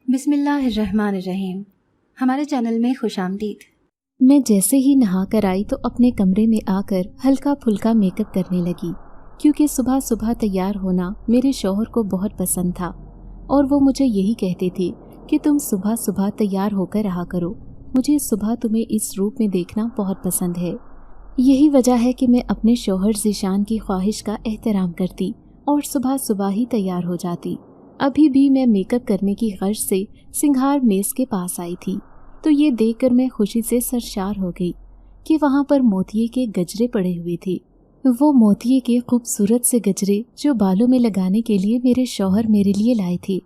بسم اللہ الرحمن الرحیم۔ ہمارے چینل میں خوش آمدید۔ میں جیسے ہی نہا کر آئی تو اپنے کمرے میں آ کر ہلکا پھلکا میک اپ کرنے لگی، کیونکہ صبح صبح تیار ہونا میرے شوہر کو بہت پسند تھا اور وہ مجھے یہی کہتے تھے کہ تم صبح صبح تیار ہو کر رہا کرو، مجھے صبح تمہیں اس روپ میں دیکھنا بہت پسند ہے۔ یہی وجہ ہے کہ میں اپنے شوہر ذیشان کی خواہش کا احترام کرتی اور صبح صبح ہی تیار ہو جاتی۔ ابھی بھی میں میک اپ کرنے کی غرض سے سنگھار میز کے پاس آئی تھی تو یہ دیکھ کر میں خوشی سے سرشار ہو گئی کہ وہاں پر موتیے کے گجرے پڑے ہوئے تھے۔ وہ موتیے کے خوبصورت سے گجرے جو بالوں میں لگانے کے لیے میرے شوہر میرے لیے لائے تھے،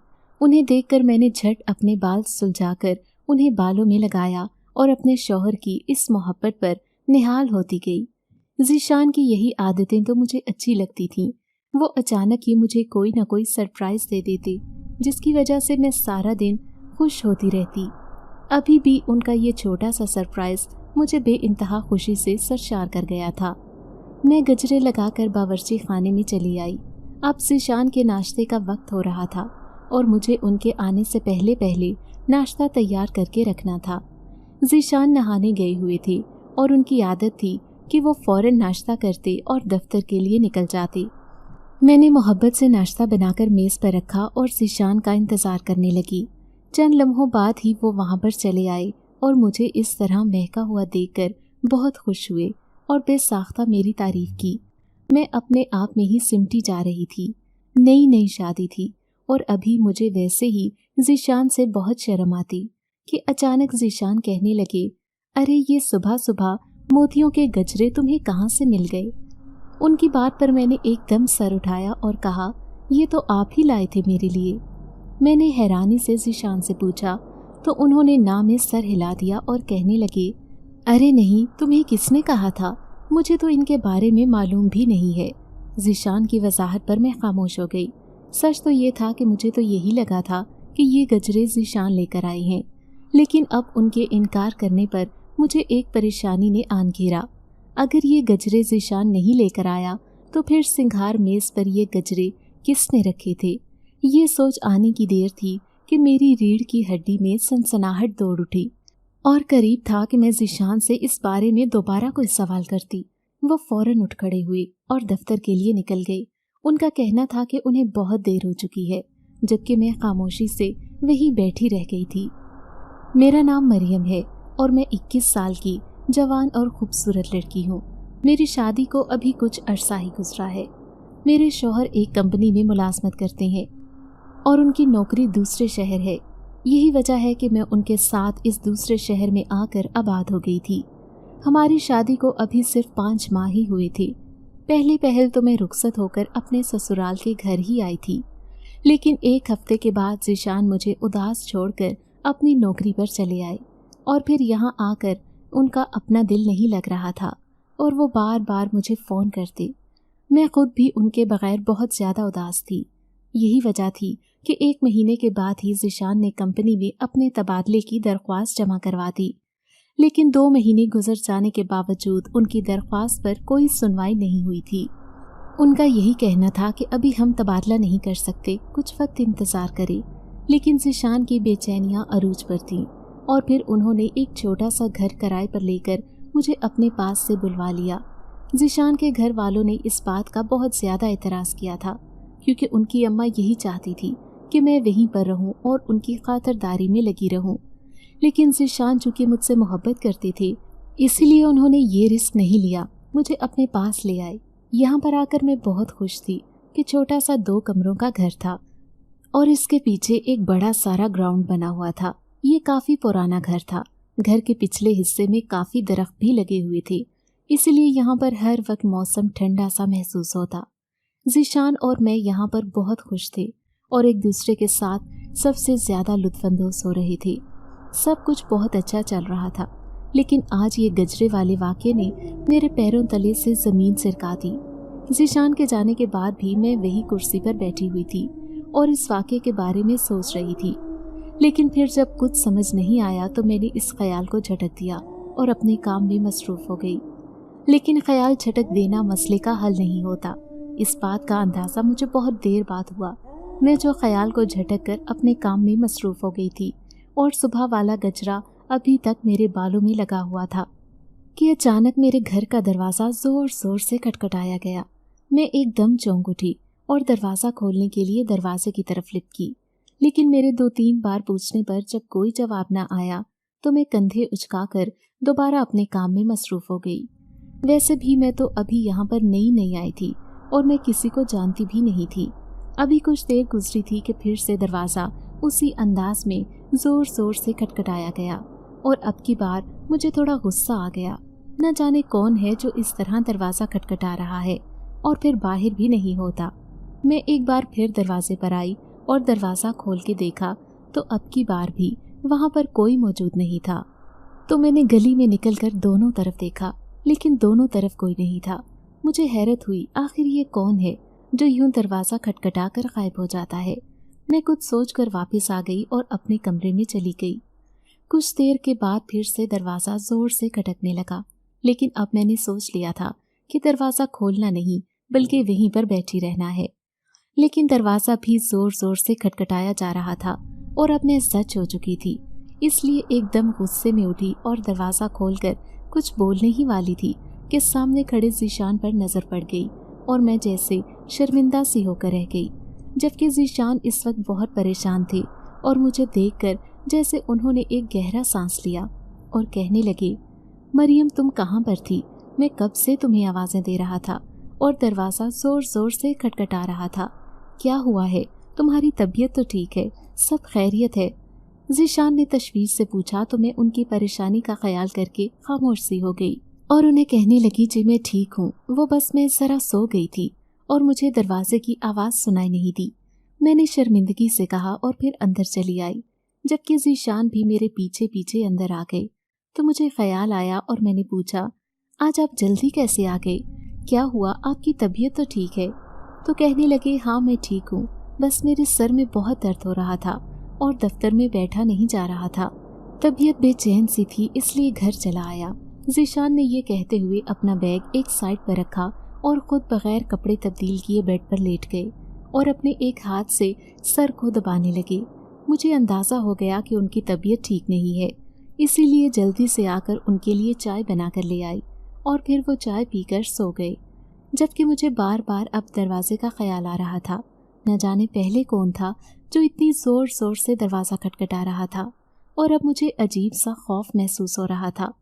انہیں دیکھ کر میں نے جھٹ اپنے بال سلجھا کر انہیں بالوں میں لگایا اور اپنے شوہر کی اس محبت پر نہال ہوتی گئی۔ ذیشان کی یہی عادتیں تو مجھے اچھی لگتی تھیں۔ وہ اچانک ہی مجھے کوئی نہ کوئی سرپرائز دے دیتے جس کی وجہ سے میں سارا دن خوش ہوتی رہتی۔ ابھی بھی ان کا یہ چھوٹا سا سرپرائز مجھے بے انتہا خوشی سے سرشار کر گیا تھا۔ میں گجرے لگا کر باورچی خانے میں چلی آئی۔ اب ذیشان کے ناشتے کا وقت ہو رہا تھا اور مجھے ان کے آنے سے پہلے پہلے ناشتہ تیار کر کے رکھنا تھا۔ ذیشان نہانے گئے ہوئے تھے اور ان کی عادت تھی کہ وہ فوراً ناشتہ کرتے اور دفتر کے لیے نکل جاتے۔ میں نے محبت سے ناشتہ بنا کر میز پر رکھا اور ذیشان کا انتظار کرنے لگی۔ چند لمحوں بعد ہی وہ وہاں پر چلے آئے اور مجھے اس طرح مہکا ہوا دیکھ کر بہت خوش ہوئے اور بے ساختہ میری تعریف کی۔ میں اپنے آپ میں ہی سمٹی جا رہی تھی۔ نئی شادی تھی اور ابھی مجھے ویسے ہی ذیشان سے بہت شرم آتی کہ اچانک ذیشان کہنے لگے، ارے یہ صبح صبح موتیوں کے گجرے تمہیں کہاں سے مل گئے؟ ان کی بات پر میں نے ایک دم سر اٹھایا اور کہا، یہ تو آپ ہی لائے تھے میرے لیے۔ میں نے حیرانی سے ذیشان سے پوچھا تو انہوں نے نہ میں سر ہلا دیا اور کہنے لگے، ارے نہیں، تمہیں کس نے کہا تھا؟ مجھے تو ان کے بارے میں معلوم بھی نہیں ہے۔ ذیشان کی وضاحت پر میں خاموش ہو گئی۔ سچ تو یہ تھا کہ مجھے تو یہی لگا تھا کہ یہ گجرے ذیشان لے کر آئی ہیں، لیکن اب ان کے انکار کرنے پر مجھے ایک پریشانی نے آن گھیرا۔ اگر یہ گجرے ذیشان نہیں لے کر آیا تو پھر سنگھار میز پر یہ گجرے کس نے رکھے تھے؟ یہ سوچ آنے کی دیر تھی کہ میری ریڑھ کی ہڈی میں سنسناہٹ دوڑ اٹھی اور قریب تھا کہ میں ذیشان سے اس بارے میں دوبارہ کوئی سوال کرتی۔ وہ فوراً اٹھ کھڑے ہوئے اور دفتر کے لیے نکل گئے۔ ان کا کہنا تھا کہ انہیں بہت دیر ہو چکی ہے، جبکہ میں خاموشی سے وہیں بیٹھی رہ گئی تھی۔ میرا نام مریم ہے اور میں 21 سال کی جوان اور خوبصورت لڑکی ہوں۔ میری شادی کو ابھی کچھ عرصہ ہی گزرا ہے۔ میرے شوہر ایک کمپنی میں ملازمت کرتے ہیں اور ان کی نوکری دوسرے شہر ہے۔ یہی وجہ ہے کہ میں ان کے ساتھ اس دوسرے شہر میں آ کر آباد ہو گئی تھی۔ ہماری شادی کو ابھی صرف 5 ماہ ہی ہوئے تھے۔ پہلی پہل تو میں رخصت ہو کر اپنے سسرال کے گھر ہی آئی تھی، لیکن ایک ہفتے کے بعد ذیشان مجھے اداس چھوڑ کر اپنی نوکری پر چلے آئے اور پھر یہاں آ کر ان کا اپنا دل نہیں لگ رہا تھا اور وہ بار بار مجھے فون کرتے۔ میں خود بھی ان کے بغیر بہت زیادہ اداس تھی۔ یہی وجہ تھی کہ 1 مہینے کے بعد ہی ذیشان نے کمپنی میں اپنے تبادلے کی درخواست جمع کروا دی، لیکن 2 مہینے گزر جانے کے باوجود ان کی درخواست پر کوئی سنوائی نہیں ہوئی تھی۔ ان کا یہی کہنا تھا کہ ابھی ہم تبادلہ نہیں کر سکتے، کچھ وقت انتظار کریں، لیکن ذیشان کی بے چینیاں عروج پر تھیں اور پھر انہوں نے ایک چھوٹا سا گھر کرائے پر لے کر مجھے اپنے پاس سے بلوا لیا۔ ذیشان کے گھر والوں نے اس بات کا بہت زیادہ اعتراض کیا تھا، کیونکہ ان کی اماں یہی چاہتی تھی کہ میں وہیں پر رہوں اور ان کی خاطرداری میں لگی رہوں، لیکن ذیشان چونکہ مجھ سے محبت کرتے تھے اسی لیے انہوں نے یہ رسک نہیں لیا، مجھے اپنے پاس لے آئے۔ یہاں پر آ کر میں بہت خوش تھی کہ چھوٹا سا 2 کمروں کا گھر تھا اور اس کے پیچھے ایک بڑا سارا گراؤنڈ بنا ہوا تھا۔ یہ کافی پرانا گھر تھا۔ گھر کے پچھلے حصے میں کافی درخت بھی لگے ہوئے تھے، اسی لیے یہاں پر ہر وقت موسم ٹھنڈا سا محسوس ہوتا۔ ذیشان اور میں یہاں پر بہت خوش تھے اور ایک دوسرے کے ساتھ سب سے زیادہ لطف اندوز ہو رہے تھے۔ سب کچھ بہت اچھا چل رہا تھا، لیکن آج یہ گجرے والے واقعے نے میرے پیروں تلے سے زمین سرکا دی۔ ذیشان کے جانے کے بعد بھی میں وہی کرسی پر بیٹھی ہوئی تھی اور اس واقعے کے بارے میں سوچ رہی تھی، لیکن پھر جب کچھ سمجھ نہیں آیا تو میں نے اس خیال کو جھٹک دیا اور اپنے کام میں مصروف ہو گئی۔ لیکن خیال جھٹک دینا مسئلے کا حل نہیں ہوتا۔ اس بات کا اندازہ مجھے بہت دیر بعد ہوا मैं जो ख्याल को झटक कर अपने काम में मसरूफ़ हो गई थी और सुबह वाला गजरा अभी तक मेरे बालों में लगा हुआ था कि अचानक मेरे घर का दरवाज़ा ज़ोर ज़ोर से खटखटाया गया। मैं एकदम चौंक उठी और दरवाज़ा खोलने के लिए दरवाजे की तरफ लिपकी, लेकिन मेरे 2-3 बार पूछने पर जब कोई जवाब न आया तो मैं कंधे उचकाकर दोबारा अपने काम में मसरूफ़ हो गई। वैसे भी मैं तो अभी यहाँ पर नई आई थी और मैं किसी को जानती भी नहीं थी। अभी कुछ देर गुजरी थी कि फिर से दरवाज़ा उसी अंदाज में ज़ोर ज़ोर से खटखटाया गया और अब की बार मुझे थोड़ा गुस्सा आ गया। न जाने कौन है जो इस तरह दरवाज़ा खटखटा रहा है और फिर बाहर भी नहीं होता। मैं एक बार फिर दरवाजे पर आई और दरवाज़ा खोल के देखा तो अब की बार भी वहाँ पर कोई मौजूद नहीं था। तो मैंने गली में निकलकर दोनों तरफ देखा, लेकिन दोनों तरफ कोई नहीं था। मुझे हैरत हुई, आखिर ये कौन है जो यूं दरवाज़ा खटखटा कर गायब हो जाता है। मैं कुछ सोचकर वापस आ गई और अपने कमरे में चली गई। कुछ देर के बाद फिर से दरवाज़ा ज़ोर से खटकने लगा, लेकिन अब मैंने सोच लिया था कि दरवाज़ा खोलना नहीं बल्कि वहीं पर बैठी रहना है। लेकिन दरवाज़ा भी ज़ोर ज़ोर से खटखटाया जा रहा था और अब मैं सच हो चुकी थी, इसलिए एकदम गुस्से में उठी और दरवाज़ा खोलकर कुछ बोलने ही वाली थी कि सामने खड़े ज़ीशान पर नज़र पड़ गई और मैं जैसे शर्मिंदा सी होकर रह गई, जबकि ज़ीशान इस वक्त बहुत परेशान थे और मुझे देखकर जैसे उन्होंने एक गहरा सांस लिया और कहने लगे, मरियम तुम कहाँ पर थी? मैं कब से तुम्हें आवाज़ें दे रहा था और दरवाज़ा ज़ोर ज़ोर से खटखटा रहा था। क्या हुआ है? तुम्हारी तबीयत तो ठीक है? सब खैरियत है? ज़ीशान ने तशवीश से पूछा तो मैं उनकी परेशानी का ख्याल करके खामोश सी हो गई और उन्हें कहने लगी, जी मैं ठीक हूँ, वो बस मैं ज़रा सो गई थी और मुझे दरवाजे की आवाज़ सुनाई नहीं दी। मैंने शर्मिंदगी से कहा और फिर अंदर चली आई, जबकि ज़ीशान भी मेरे पीछे पीछे अंदर आ गए। तो मुझे ख्याल आया और मैंने पूछा, आज आप जल्दी कैसे आ गए? क्या हुआ? आपकी तबीयत तो ठीक है? तो कहने लगे, हाँ मैं ठीक हूँ, बस मेरे सर में बहुत दर्द हो रहा था और दफ्तर में बैठा नहीं जा रहा था। तबीयत बेचैन सी थी, इसलिए घर चला आया। ज़ीशान ने ये कहते हुए अपना बैग एक साइड पर रखा और ख़ुद बगैर कपड़े तब्दील किए बेड पर लेट गए और अपने एक हाथ से सर को दबाने लगे। मुझे अंदाज़ा हो गया कि उनकी तबीयत ठीक नहीं है, इसीलिए जल्दी से आकर उनके लिए चाय बना कर ले आई और फिर वो चाय पीकर सो गए, जबकि मुझे बार बार अब दरवाजे का ख्याल आ रहा था। न जाने पहले कौन था जो इतनी ज़ोर ज़ोर से दरवाज़ा खटखटा रहा था और अब मुझे अजीब सा खौफ महसूस हो रहा था।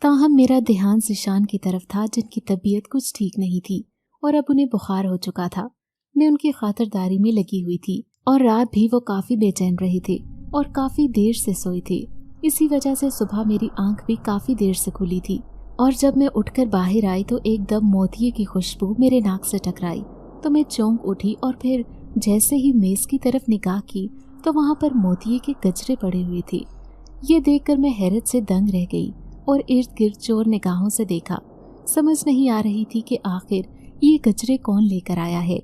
ताहम मेरा ध्यान ज़ीशान की तरफ था, जिनकी तबीयत कुछ ठीक नहीं थी और अब उन्हें बुखार हो चुका था। मैं उनकी खातिरदारी में लगी हुई थी और रात भी वो काफ़ी बेचैन रहे थे और काफ़ी देर से सोए थे। इसी वजह से सुबह मेरी आंख भी काफ़ी देर से खुली थी और जब मैं उठकर बाहर आई तो एकदम मोतिये की खुशबू मेरे नाक से टकराई। तो मैं चौंक उठी और फिर जैसे ही मेज़ की तरफ निगाह की तो वहाँ पर मोतिये के गजरे पड़े हुए थे। ये देखकर मैं हैरत से दंग रह गई और इर्द गिर्द चोर निगाहों से देखा। समझ नहीं आ रही थी कि आखिर ये गजरे कौन लेकर आया है,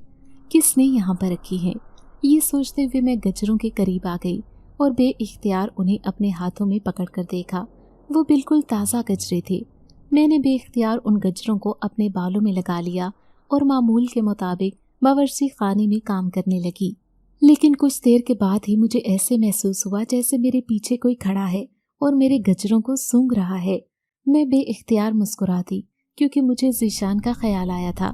किसने यहाँ पर रखी हैं। ये सोचते हुए मैं गजरों के करीब आ गई और बेइख्तियार उन्हें अपने हाथों में पकड़ कर देखा। वो बिल्कुल ताज़ा गजरे थे। मैंने बेइख्तियार उन गजरों को अपने बालों में लगा लिया और मामूल के मुताबिक बावर्ची खाने में काम करने लगी। लेकिन कुछ देर के बाद ही मुझे ऐसे महसूस हुआ जैसे मेरे पीछे कोई खड़ा है और मेरे गजरों को सूंघ रहा है। मैं बेइख्तियार मुस्कुरा दी क्योंकि मुझे ज़ीशान का ख्याल आया था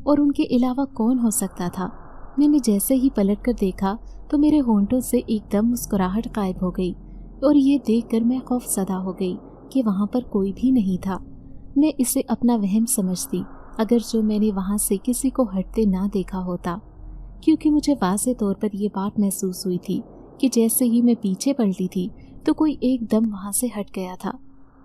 और उनके अलावा कौन हो सकता था। मैंने जैसे ही पलट कर देखा तो मेरे होंठों से एकदम मुस्कुराहट गायब हो गई और ये देखकर मैं खौफज़दा हो गई कि वहाँ पर कोई भी नहीं था। मैं इसे अपना वहम समझती अगर जो मैंने वहाँ से किसी को हटते ना देखा होता, क्योंकि मुझे वाज़े तौर पर यह बात महसूस हुई थी कि जैसे ही मैं पीछे पलटी थी तो कोई एकदम वहाँ से हट गया था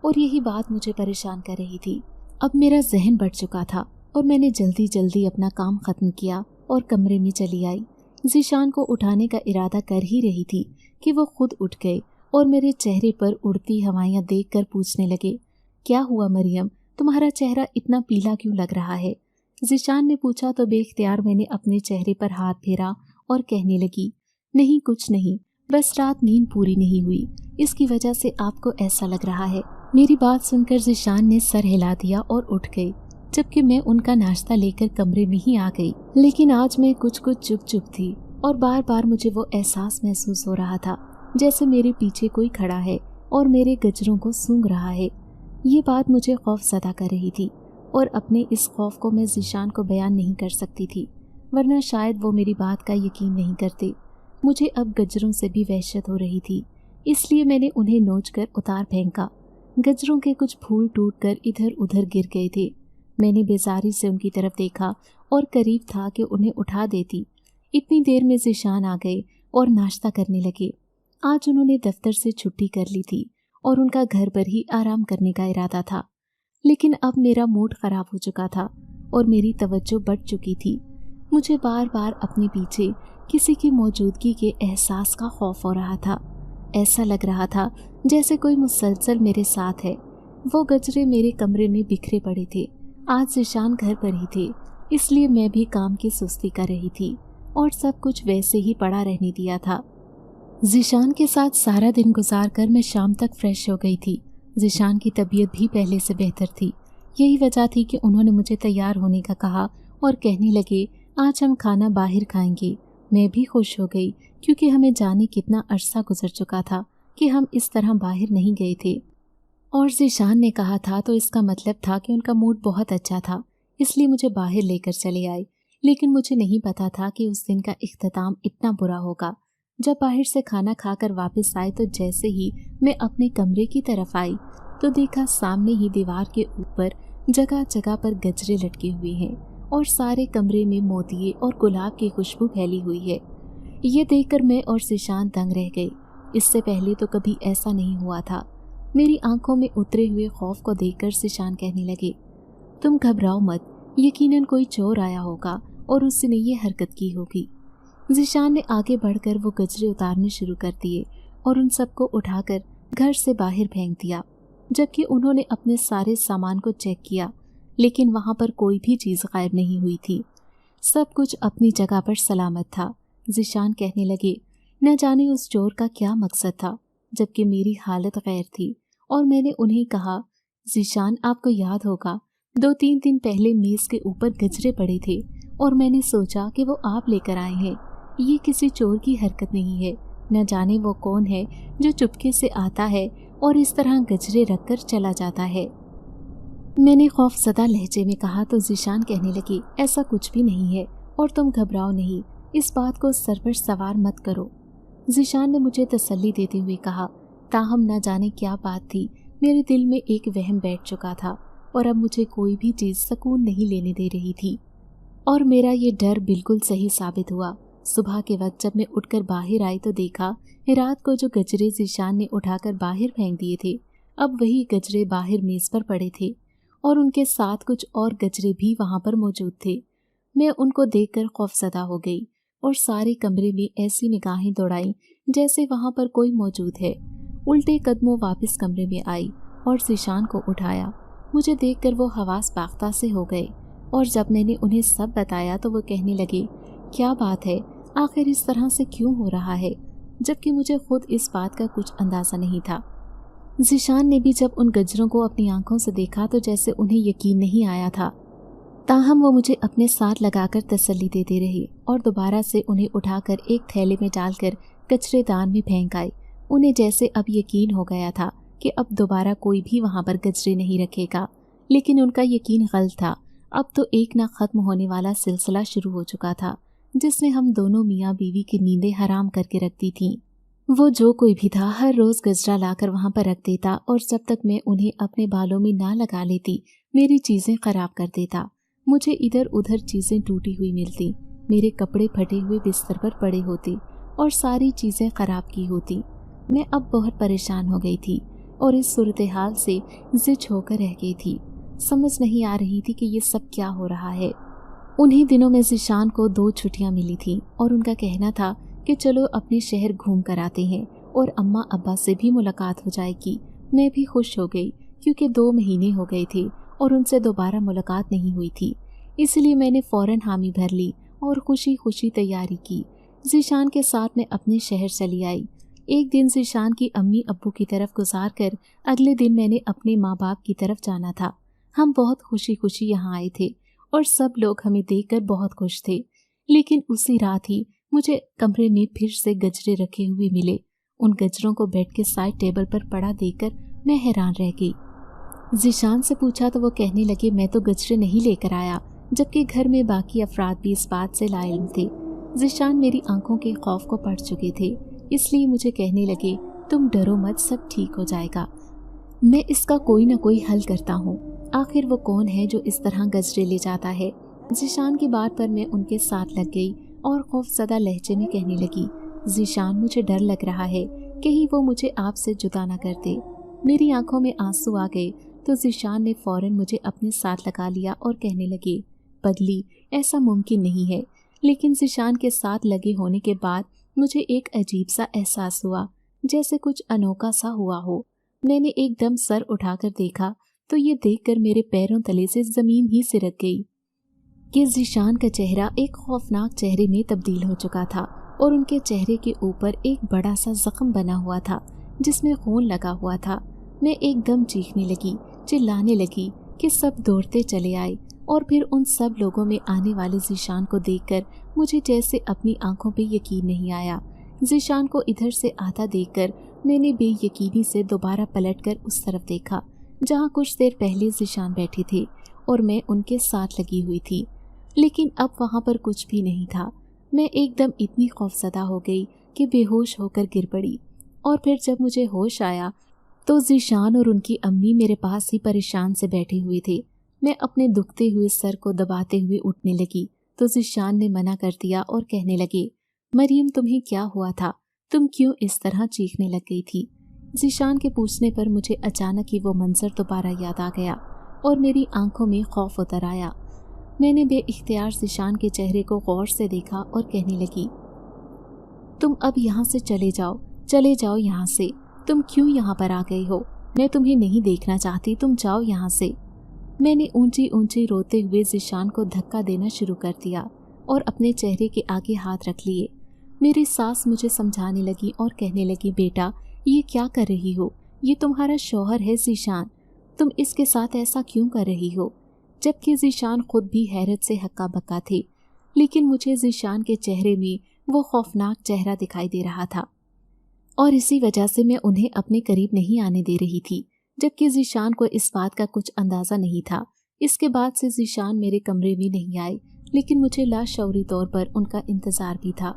और यही बात मुझे परेशान कर रही थी। अब मेरा जहन बढ़ चुका था और मैंने जल्दी जल्दी अपना काम ख़त्म किया और कमरे में चली आई। ज़ीशान को उठाने का इरादा कर ही रही थी कि वो खुद उठ गए और मेरे चेहरे पर उड़ती हवाइयाँ देखकर पूछने लगे, क्या हुआ मरियम, तुम्हारा चेहरा इतना पीला क्यों लग रहा है? ज़ीशान ने पूछा तो बेख्तियार मैंने अपने चेहरे पर हाथ फेरा और कहने लगी, नहीं कुछ नहीं, बस रात नींद पूरी नहीं हुई, इसकी वजह से आपको ऐसा लग रहा है। मेरी बात सुनकर ज़ीशान ने सर हिला दिया और उठ गए, जबकि मैं उनका नाश्ता लेकर कमरे में ही आ गई। लेकिन आज मैं कुछ चुप थी और बार बार मुझे वो एहसास महसूस हो रहा था जैसे मेरे पीछे कोई खड़ा है और मेरे गजरों को सूंघ रहा है। ये बात मुझे खौफज़दा कर रही थी और अपने इस खौफ को मैं ज़ीशान को बयान नहीं कर सकती थी, वरना शायद वो मेरी बात का यकीन नहीं करते। मुझे अब गजरों से भी वहशत हो रही थी, इसलिए मैंने उन्हें नोचकर उतार फेंका। गजरों के कुछ फूल टूटकर इधर उधर गिर गए थे। मैंने बेजारी से उनकी तरफ देखा और करीब था कि उन्हें उठा देती। इतनी देर में ज़ीशान आ गए और नाश्ता करने लगे। आज उन्होंने दफ्तर से छुट्टी कर ली थी और उनका घर पर ही आराम करने का इरादा था। लेकिन अब मेरा मूड ख़राब हो चुका था और मेरी तवज्जो बढ़ चुकी थी। मुझे बार बार अपने पीछे किसी की मौजूदगी के एहसास का खौफ हो रहा था। ऐसा लग रहा था जैसे कोई मुसलसल मेरे साथ है। वो गजरे मेरे कमरे में बिखरे पड़े थे। आज ज़ीशान घर पर ही थे, इसलिए मैं भी काम की सुस्ती कर रही थी और सब कुछ वैसे ही पड़ा रहने दिया था। ज़ीशान के साथ सारा दिन गुजार कर मैं शाम तक फ्रेश हो गई थी। ज़ीशान की तबीयत भी पहले से बेहतर थी। यही वजह थी कि उन्होंने मुझे तैयार होने का कहा और कहने लगे आज हम खाना बाहर खाएंगे। मैं भी खुश हो गई क्योंकि हमें जाने कितना अरसा गुजर चुका था कि हम इस तरह बाहर नहीं गए थे। और ज़ीशान ने कहा था तो इसका मतलब था कि उनका मूड बहुत अच्छा था, इसलिए मुझे बाहर लेकर चले आए। लेकिन मुझे नहीं पता था कि उस दिन का इख्तिताम इतना बुरा होगा। जब बाहर से खाना खाकर वापस आए तो जैसे ही मैं अपने कमरे की तरफ आई तो देखा सामने ही दीवार के ऊपर जगह जगह पर गजरे लटके हुए हैं और सारे कमरे में मोतिये और गुलाब की खुशबू फैली हुई है। ये देखकर मैं और ज़ीशान दंग रह गए। इससे पहले तो कभी ऐसा नहीं हुआ था। मेरी आंखों में उतरे हुए खौफ को देखकर ज़ीशान कहने लगे, तुम घबराओ मत, यकीनन कोई चोर आया होगा और उसने ये हरकत की होगी। ज़ीशान ने आगे बढ़कर वो गजरे उतारने शुरू कर दिए और उन सबको उठाकर घर से बाहर फेंक दिया, जबकि उन्होंने अपने सारे सामान को चेक किया, लेकिन वहाँ पर कोई भी चीज़ गायब नहीं हुई थी। सब कुछ अपनी जगह पर सलामत था। ज़ीशान कहने लगे, न जाने उस चोर का क्या मकसद था, जबकि मेरी हालत गैर थी। और मैंने उन्हें कहा, ज़ीशान आपको याद होगा 2-3 दिन पहले मेज़ के ऊपर गजरे पड़े थे और मैंने सोचा कि वो आप लेकर आए हैं। ये किसी चोर की हरकत नहीं है। न जाने वो कौन है जो चुपके से आता है और इस तरह गजरे रखकर चला जाता है। मैंने खौफज़दा लहजे में कहा तो ज़ीशान कहने लगी, ऐसा कुछ भी नहीं है और तुम घबराओ नहीं, इस बात को सर पर सवार मत करो। ज़ीशान ने मुझे तसल्ली देते हुए कहा, ताहम न जाने क्या बात थी, मेरे दिल में एक वहम बैठ चुका था और अब मुझे कोई भी चीज़ सुकून नहीं लेने दे रही थी। और मेरा ये डर बिल्कुल सही साबित हुआ। सुबह के वक्त जब मैं उठकर बाहर आई तो देखा रात को जो गजरे ज़ीशान ने उठाकर बाहर फेंक दिए थे, अब वही गजरे बाहर मेज़ पर पड़े थे और उनके साथ कुछ और गजरे भी वहाँ पर मौजूद थे। मैं उनको देखकर खौफज़दा हो गई और सारे कमरे में ऐसी निगाहें दौड़ाई जैसे वहाँ पर कोई मौजूद है। उल्टे कदमों वापस कमरे में आई और ज़ीशान को उठाया। मुझे देखकर वो हवास बाख्ता से हो गए और जब मैंने उन्हें सब बताया तो वो कहने लगे, क्या बात है, आखिर इस तरह से क्यों हो रहा है, जबकि मुझे खुद इस बात का कुछ अंदाज़ा नहीं था। ज़ीशान ने भी जब उन गजरों को अपनी आंखों से देखा तो जैसे उन्हें यकीन नहीं आया था, ताहम वो मुझे अपने साथ लगाकर तसल्ली देते रहे और दोबारा से उन्हें उठाकर एक थैले में डालकर कचरेदान में फेंक आए। उन्हें जैसे अब यकीन हो गया था कि अब दोबारा कोई भी वहाँ पर गजरे नहीं रखेगा, लेकिन उनका यकीन गलत था। अब तो एक ना ख़त्म होने वाला सिलसिला शुरू हो चुका था जिसने हम दोनों मियाँ बीवी की नींदें हराम करके रख दी थीं। वो जो कोई भी था हर रोज़ गजरा लाकर वहाँ पर रख देता और जब तक मैं उन्हें अपने बालों में ना लगा लेती मेरी चीज़ें ख़राब कर देता। मुझे इधर उधर चीज़ें टूटी हुई मिलती, मेरे कपड़े फटे हुए बिस्तर पर पड़े होते और सारी चीज़ें ख़राब की होती। मैं अब बहुत परेशान हो गई थी और इस सूरत हाल से ज़िद होकर रह गई थी। समझ नहीं आ रही थी कि ये सब क्या हो रहा है। उन्हीं दिनों में ज़ीशान को 2 छुट्टियाँ मिली थीं और उनका कहना था कि चलो अपने शहर घूम कर आते हैं और अम्मा अब्बा से भी मुलाकात हो जाएगी। मैं भी खुश हो गई क्योंकि 2 महीने हो गए थे और उनसे दोबारा मुलाकात नहीं हुई थी, इसलिए मैंने फ़ौरन हामी भर ली और खुशी खुशी तैयारी की। ज़ीशान के साथ मैं अपने शहर चली आई। एक दिन ज़ीशान की अम्मी अब्बू की तरफ गुजार कर अगले दिन मैंने अपने माँ बाप की तरफ जाना था। हम बहुत खुशी खुशी यहाँ आए थे और सब लोग हमें देखकर बहुत खुश थे। लेकिन उसी रात ही मुझे कमरे में फिर से गजरे रखे हुए मिले। उन गजरों को बेड के साइड टेबल पर पड़ा देखकर मैं हैरान रह गई। ज़ीशान से पूछा तो वो कहने लगे मैं तो गजरे नहीं लेकर आया, जबकि घर में बाकी अफराद भी इस बात से लाइल्म थे। ज़ीशान मेरी आंखों के खौफ को पढ़ चुके थे, इसलिए मुझे कहने लगे तुम डरो मत, सब ठीक हो जाएगा। मैं इसका कोई ना कोई हल करता हूँ। आखिर वो कौन है जो इस तरह गजरे ले जाता है? ज़ीशान की बात पर मैं उनके साथ लग गई और खौफज़दा लहजे में कहने लगी, ज़ीशान मुझे डर लग रहा है, कहीं वो मुझे आपसे जुदा ना कर दे। मेरी आंखों में आंसू आ गए तो ज़ीशान ने फ़ौरन मुझे अपने साथ लगा लिया और कहने लगे, पगली ऐसा मुमकिन नहीं है। लेकिन ज़ीशान के साथ लगे होने के बाद मुझे एक अजीब सा एहसास हुआ, जैसे कुछ अनोखा सा हुआ हो। मैंने एकदम सर उठाकर देखा तो ये देखकर मेरे पैरों तले से ज़मीन ही सिरक गई कि ज़ीशान का चेहरा एक खौफनाक चेहरे में तब्दील हो चुका था और उनके चेहरे के ऊपर एक बड़ा सा ज़ख्म बना हुआ था जिसमें खून लगा हुआ था। मैं एकदम चीखने लगी, चिल्लाने लगी कि सब दौड़ते चले आए और फिर उन सब लोगों में आने वाले ज़ीशान को देखकर मुझे जैसे अपनी आंखों पे यकीन नहीं आया। ज़ीशान को इधर से आता देखकर मैंने बेयकीनी से दोबारा पलटकर उस तरफ देखा जहाँ कुछ देर पहले ज़ीशान बैठे थे और मैं उनके साथ लगी हुई थी, लेकिन अब वहाँ पर कुछ भी नहीं था। मैं एकदम इतनी खौफज़दा हो गई कि बेहोश होकर गिर पड़ी और फिर जब मुझे होश आया तो ज़ीशान और उनकी अम्मी मेरे पास ही परेशान से बैठे हुए थे। मैं अपने दुखते हुए सर को दबाते हुए उठने लगी तो ज़ीशान ने मना कर दिया और कहने लगे, मरियम तुम्हें क्या हुआ था, तुम क्यों इस तरह चीखने लग गई थी? ज़ीशान के पूछने पर मुझे अचानक ही वो मंजर दोबारा याद आ गया और मेरी आंखों में खौफ उतर आया। मैंने बेइख्तियार ज़ीशान के चेहरे को गौर से देखा और कहने लगी, तुम अब यहाँ से चले जाओ यहाँ से। तुम क्यों यहाँ पर आ गई हो? मैं तुम्हें नहीं देखना चाहती, तुम जाओ यहाँ से। मैंने ऊंची ऊंची रोते हुए ज़ीशान को धक्का देना शुरू कर दिया और अपने चेहरे के आगे हाथ रख लिए। मेरी सास मुझे समझाने लगी और कहने लगी, बेटा ये क्या कर रही हो? ये तुम्हारा शौहर है ज़ीशान, तुम इसके साथ ऐसा क्यों कर रही हो? जबकि ज़ीशान खुद भी हैरत से हक्का बक्का थे, लेकिन मुझे ज़ीशान के चेहरे में वो खौफनाक चेहरा दिखाई दे रहा था और इसी वजह से मैं उन्हें अपने करीब नहीं आने दे रही थी, जबकि ज़ीशान को इस बात का कुछ अंदाज़ा नहीं था। इसके बाद से ज़ीशान मेरे कमरे में नहीं आए, लेकिन मुझे लाशऊरी तौर पर उनका इंतज़ार भी था।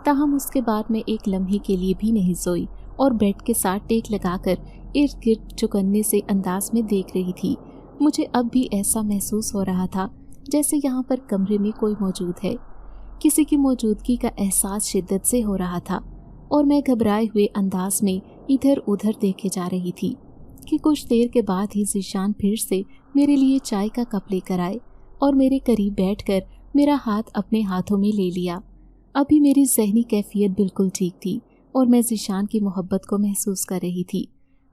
ताहम उसके बाद मैं एक लम्हे के लिए भी नहीं सोई और बेड के साथ टेक लगाकर इर्द गिर्द चौकन्ने से अंदाज में देख रही थी। मुझे अब भी ऐसा महसूस हो रहा था जैसे यहाँ पर कमरे में कोई मौजूद है। किसी की मौजूदगी का एहसास शिद्दत से हो रहा था और मैं घबराए हुए अंदाज में इधर उधर देखे जा रही थी कि कुछ देर के बाद ही ज़ीशान फिर से मेरे लिए चाय का कप लेकर आए और मेरे करीब बैठकर मेरा हाथ अपने हाथों में ले लिया। अभी मेरी ज़हनी कैफियत बिल्कुल ठीक थी और मैं ज़ीशान की मोहब्बत को महसूस कर रही थी।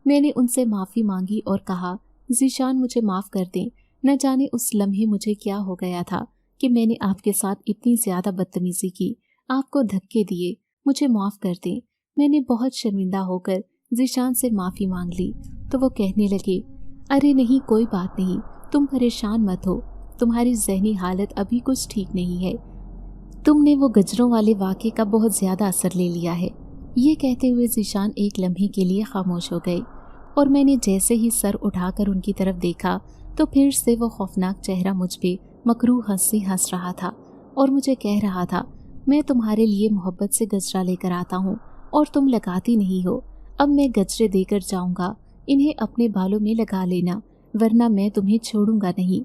मैंने उनसे माफ़ी मांगी और कहा, ज़ीशान मुझे माफ़ कर दें, न जाने उस लम्हे मुझे क्या हो गया था कि मैंने आपके साथ इतनी ज़्यादा बदतमीज़ी की, आपको धक्के दिए, मुझे माफ़ कर दें। मैंने बहुत शर्मिंदा होकर ज़ीशान से माफ़ी मांग ली तो वो कहने लगे, अरे नहीं कोई बात नहीं, तुम परेशान मत हो, तुम्हारी ज़हनी हालत अभी कुछ ठीक नहीं है, तुमने वो गजरों वाले वाक़े का बहुत ज़्यादा असर ले लिया है। ये कहते हुए ज़ीशान एक लम्हे के लिए खामोश हो गए और मैंने जैसे ही सर उठाकर उनकी तरफ देखा तो फिर से वो खौफनाक चेहरा मुझ पे मकरूह हंसी हंस रहा था और मुझे कह रहा था, मैं तुम्हारे लिए मोहब्बत से गजरा लेकर आता हूँ और तुम लगाती नहीं हो। अब मैं गजरे देकर जाऊँगा, इन्हें अपने बालों में लगा लेना, वरना मैं तुम्हें छोड़ूंगा नहीं।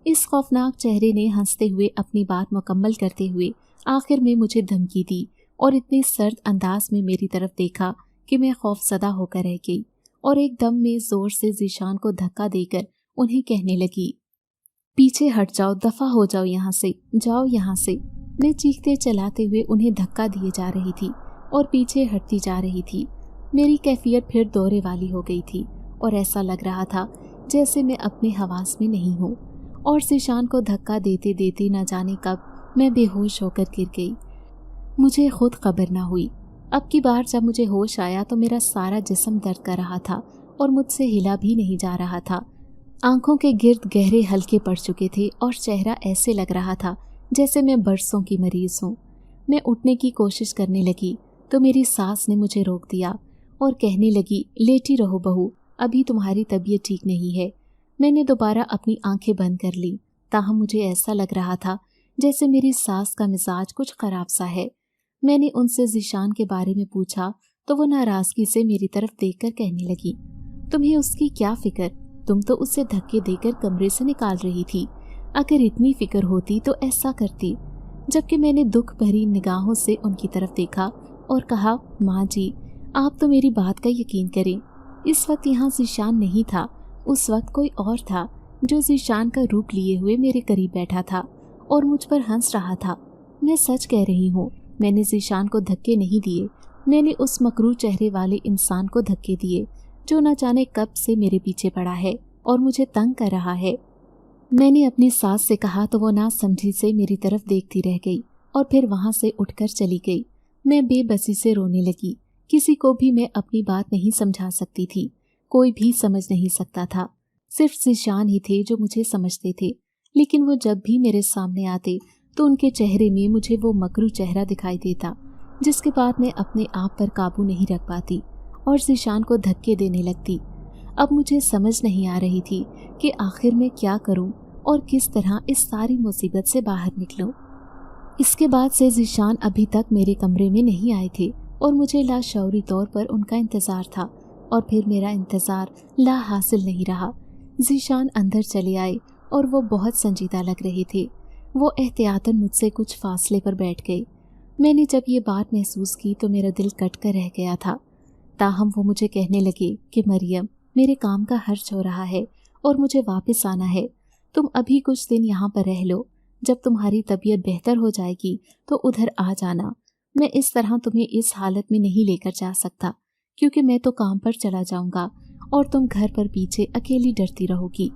इस खौफनाक चेहरे ने हंसते हुए अपनी बात मुकम्मल करते हुए आखिर में मुझे धमकी दी और इतने सर्द अंदाज में मेरी तरफ देखा कि मैं खौफज़दा होकर रह गई और एकदम में ज़ोर से ज़ीशान को धक्का देकर उन्हें कहने लगी, पीछे हट जाओ, दफ़ा हो जाओ यहाँ से, जाओ यहाँ से। मैं चीखते चलाते हुए उन्हें धक्का दिए जा रही थी और पीछे हटती जा रही थी। मेरी कैफियत फिर दौरे वाली हो गई थी और ऐसा लग रहा था जैसे मैं अपने हवास में नहीं हूँ और ज़ीशान को धक्का देते देते न जाने कब मैं बेहोश होकर गिर गई। मुझे खुद खबर ना हुई। अब की बार जब मुझे होश आया तो मेरा सारा जिस्म दर्द कर रहा था और मुझसे हिला भी नहीं जा रहा था। आंखों के गिर्द गहरे हल्के पड़ चुके थे और चेहरा ऐसे लग रहा था जैसे मैं बरसों की मरीज़ हूँ। मैं उठने की कोशिश करने लगी तो मेरी सास ने मुझे रोक दिया और कहने लगी, लेटी रहो बहू, अभी तुम्हारी तबीयत ठीक नहीं है। मैंने दोबारा अपनी आंखें बंद कर ली, ताहम मुझे ऐसा लग रहा था जैसे मेरी सास का मिजाज कुछ खराब सा है। मैंने उनसे ज़ीशान के बारे में पूछा तो वो नाराज़गी से मेरी तरफ देखकर कहने लगी, तुम्हें उसकी क्या फिक्र, तुम तो उसे धक्के देकर कमरे से निकाल रही थी। अगर इतनी फिक्र होती तो ऐसा करती। जबकि मैंने दुख भरी निगाहों से उनकी तरफ देखा और कहा, माँ जी, आप तो मेरी बात का यकीन करें, इस वक्त यहाँ ज़ीशान नहीं था, उस वक्त कोई और था जो ज़ीशान का रूप लिए हुए मेरे करीब बैठा था और मुझ पर हंस रहा था। मैं सच कह रही हूँ, मैंने ज़ीशान को धक्के नहीं दिए, मैंने उस मकरूह चेहरे वाले इंसान को धक्के दिए जो न जाने कब से मेरे पीछे पड़ा है और मुझे तंग कर रहा है। मैंने अपनी सास से कहा तो वो ना समझी से मेरी तरफ देखती रह गई और फिर वहाँ से उठकर चली गई। मैं बेबसी से रोने लगी। किसी को भी मैं अपनी बात नहीं समझा सकती थी, कोई भी समझ नहीं सकता था, सिर्फ ज़ीशान ही थे जो मुझे समझते थे। लेकिन वो जब भी मेरे सामने आते तो उनके चेहरे में मुझे वो मकरू चेहरा दिखाई देता जिसके बाद मैं अपने आप पर काबू नहीं रख पाती और ज़ीशान को धक्के देने लगती। अब मुझे समझ नहीं आ रही थी कि आखिर मैं क्या करूं और किस तरह इस सारी मुसीबत से बाहर निकलूं। इसके बाद से ज़ीशान अभी तक मेरे कमरे में नहीं आए थे और मुझे लाशऊरी तौर पर उनका इंतज़ार था और फिर मेरा इंतज़ार ला हासिल नहीं रहा। ज़ीशान अंदर चले आए और वो बहुत संजीदा लग रहे थे। वो एहतियातन मुझसे कुछ फासले पर बैठ गए। मैंने जब ये बात महसूस की तो मेरा दिल कट कर रह गया था। ताहम वो मुझे कहने लगे कि मरियम, मेरे काम का खर्च हो रहा है और मुझे वापस आना है, तुम अभी कुछ दिन यहाँ पर रह लो, जब तुम्हारी तबीयत बेहतर हो जाएगी तो उधर आ जाना। मैं इस तरह तुम्हें इस हालत में नहीं लेकर जा सकता क्योंकि मैं तो काम पर चला जाऊँगा और तुम घर पर पीछे अकेली डरती रहोगी